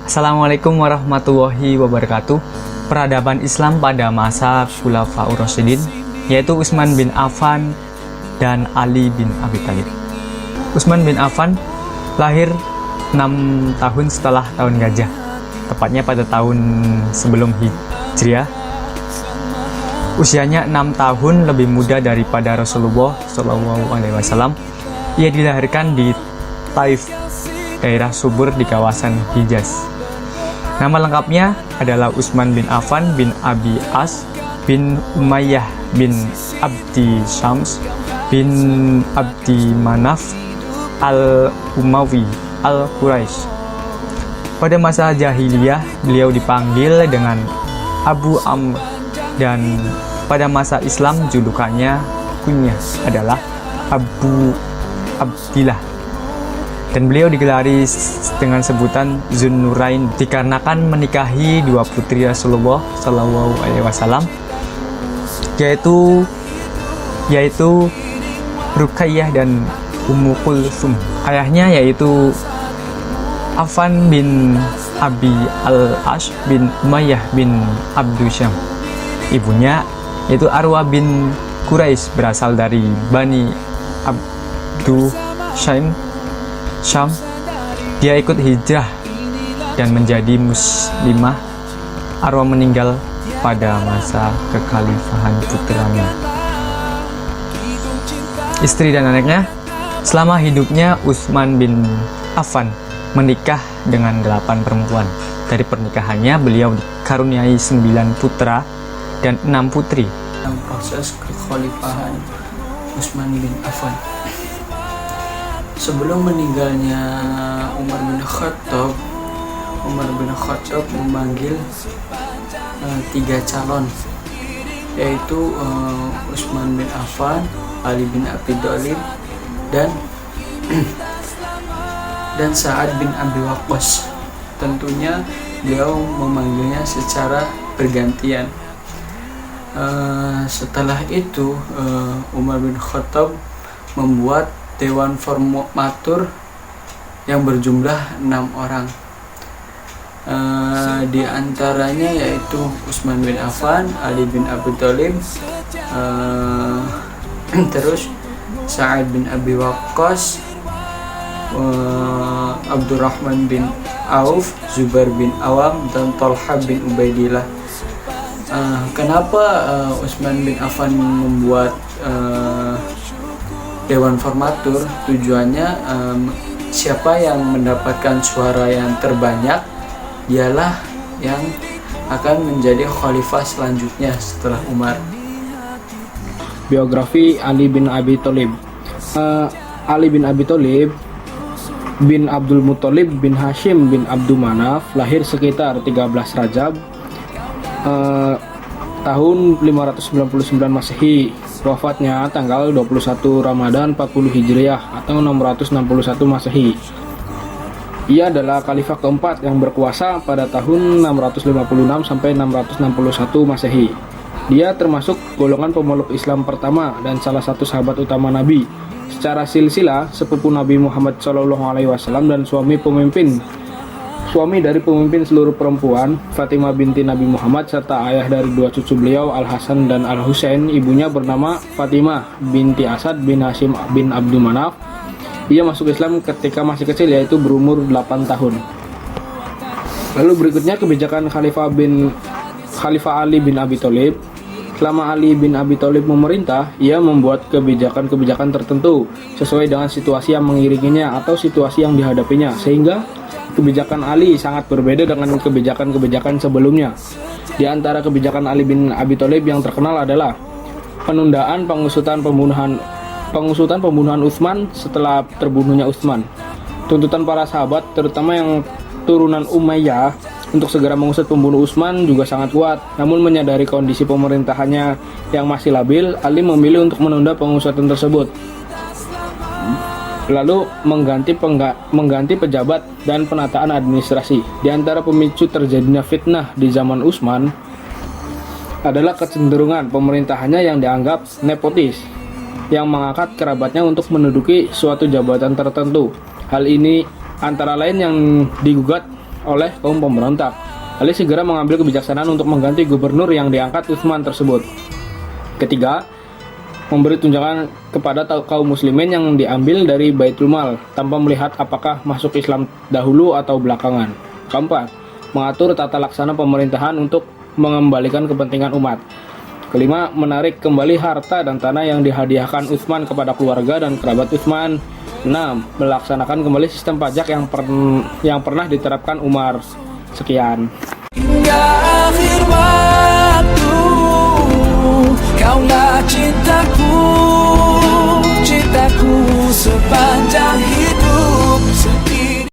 Assalamualaikum warahmatullahi wabarakatuh. Peradaban Islam pada masa Khulafaur Rasyidin, yaitu Utsman bin Affan dan Ali bin Abi Thalib. Utsman bin Affan lahir 6 tahun setelah tahun gajah, tepatnya pada tahun sebelum Hijriah. Usianya 6 tahun lebih muda daripada Rasulullah SAW. Ia dilahirkan di Taif, daerah subur di kawasan Hijaz. Nama lengkapnya adalah Utsman bin Affan bin Abi As bin Umayyah bin Abdi Syams bin Abdi Manaf al-Umawi al-Quraisy. Pada masa jahiliyah, beliau dipanggil dengan Abu Amr, dan pada masa Islam julukannya kunyah adalah Abu Abdillah. Dan beliau digelari dengan sebutan Zunnurain dikarenakan menikahi dua putri Rasulullah SAW, yaitu Ruqayyah dan Ummu Kulsum. Ayahnya yaitu Affan bin Abi al-Ash bin Umayyah bin Abdu Syam. Ibunya yaitu Arwa bin Quraisy, berasal dari Bani Abdu Syam. Dia ikut hijrah dan menjadi muslimah. Arwa meninggal pada masa kekhalifahan putranya. Istri dan anaknya. Selama hidupnya, Utsman bin Affan menikah dengan 8 perempuan. Dari pernikahannya, beliau dikaruniai 9 putra dan 6 putri. Proses kekhalifahan Utsman bin Affan. Sebelum meninggalnya Umar bin Khattab memanggil 3 calon, yaitu Utsman bin Affan, Ali bin Abi Thalib, dan Sa'ad bin Abi Waqqas. Tentunya beliau memanggilnya secara bergantian. Setelah itu Umar bin Khattab membuat Dewan Formatur yang berjumlah 6 orang. Di antaranya yaitu Utsman bin Affan, Ali bin Abi Thalib, terus Sa'ad bin Abi Waqqas, Abdurrahman bin Auf, Zubair bin Awam, dan Thalhah bin Ubaidillah. Kenapa Utsman bin Affan membuat Dewan Formatur? Tujuannya siapa yang mendapatkan suara yang terbanyak, dialah yang akan menjadi khalifah selanjutnya setelah Umar. Biografi Ali bin Abi Thalib. Ali bin Abi Thalib bin Abdul Muthalib bin Hashim bin Abdul Manaf lahir sekitar 13 Rajab tahun 599 Masehi. Wafatnya tanggal 21 Ramadan 40 Hijriah atau 661 Masehi. Ia adalah khalifah keempat yang berkuasa pada tahun 656 sampai 661 Masehi. Dia termasuk golongan pemeluk Islam pertama dan salah satu sahabat utama Nabi. Secara silsilah, sepupu Nabi Muhammad SAW dan suami dari pemimpin seluruh perempuan, Fatimah binti Nabi Muhammad, serta ayah dari 2 cucu beliau, Al-Hasan dan Al-Husain. Ibunya bernama Fatimah binti Asad bin Hashim bin Abdul Manaf. Ia masuk Islam ketika masih kecil, yaitu berumur 8 tahun. Lalu berikutnya kebijakan Khalifah Ali bin Abi Thalib. Selama Ali bin Abi Thalib memerintah, ia membuat kebijakan-kebijakan tertentu sesuai dengan situasi yang mengiringinya atau situasi yang dihadapinya, sehingga kebijakan Ali sangat berbeda dengan kebijakan-kebijakan sebelumnya. Di antara kebijakan Ali bin Abi Thalib yang terkenal adalah penundaan pengusutan pembunuhan Utsman setelah terbunuhnya Utsman. Tuntutan para sahabat, terutama yang turunan Umayyah, untuk segera mengusut pembunuh Utsman juga sangat kuat. Namun menyadari kondisi pemerintahannya yang masih labil, Ali memilih untuk menunda pengusutan tersebut, lalu mengganti pejabat dan penataan administrasi. Di antara pemicu terjadinya fitnah di zaman Utsman adalah kecenderungan pemerintahannya yang dianggap nepotis, yang mengangkat kerabatnya untuk menduduki suatu jabatan tertentu. Hal ini antara lain yang digugat oleh kaum pemberontak. Ali segera mengambil kebijaksanaan untuk mengganti gubernur yang diangkat Utsman tersebut. Ketiga, memberi tunjangan kepada kaum muslimin yang diambil dari Baitul Mal tanpa melihat apakah masuk Islam dahulu atau belakangan. Keempat, mengatur tata laksana pemerintahan untuk mengembalikan kepentingan umat. Kelima, menarik kembali harta dan tanah yang dihadiahkan Utsman kepada keluarga dan kerabat Utsman. 6. Melaksanakan kembali sistem pajak yang pernah diterapkan Umar. Sekian. Hingga akhir waktu, kaulah cintaku, cintaku sepanjang hidup.